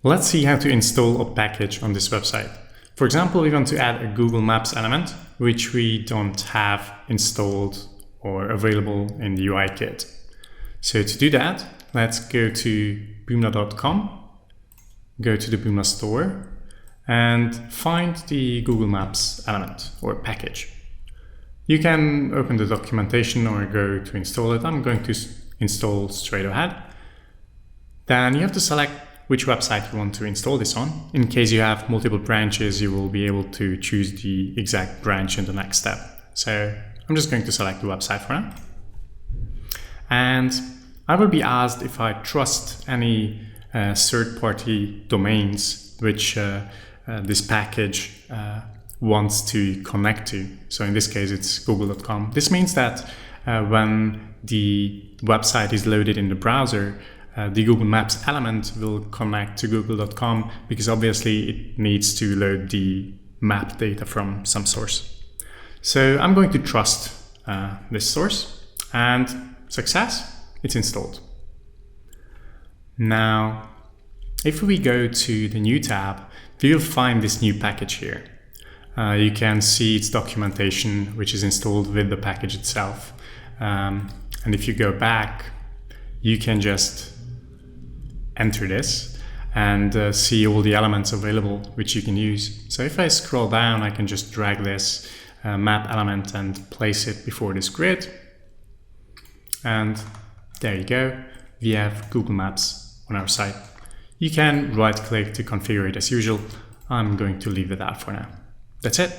Let's see how to install a package on this website. For example, we want to add a Google Maps element, which we don't have installed or available in the UI kit. So to do that, let's go to boomla.com, go to the Boomla store, and find the Google Maps element or package. You can open the documentation or go to install it. I'm going to install straight ahead. Then you have to select which website you want to install this on. In case you have multiple branches, you will be able to choose the exact branch in the next step. So I'm just going to select the website for now. And I will be asked if I trust any third-party domains which this package wants to connect to. So in this case, it's google.com. This means that when the website is loaded in the browser, the Google Maps element will connect to google.com because obviously it needs to load the map data from some source. So I'm going to trust this source, and success, it's installed. Now, if we go to the new tab, we will find this new package here. You can see its documentation, which is installed with the package itself. And if you go back, you can just enter this and see all the elements available which you can use. So if I scroll down, I can just drag this map element and place it before this grid. And there you go. We have Google Maps on our site. You can right click to configure it as usual. I'm going to leave it out for now. That's it.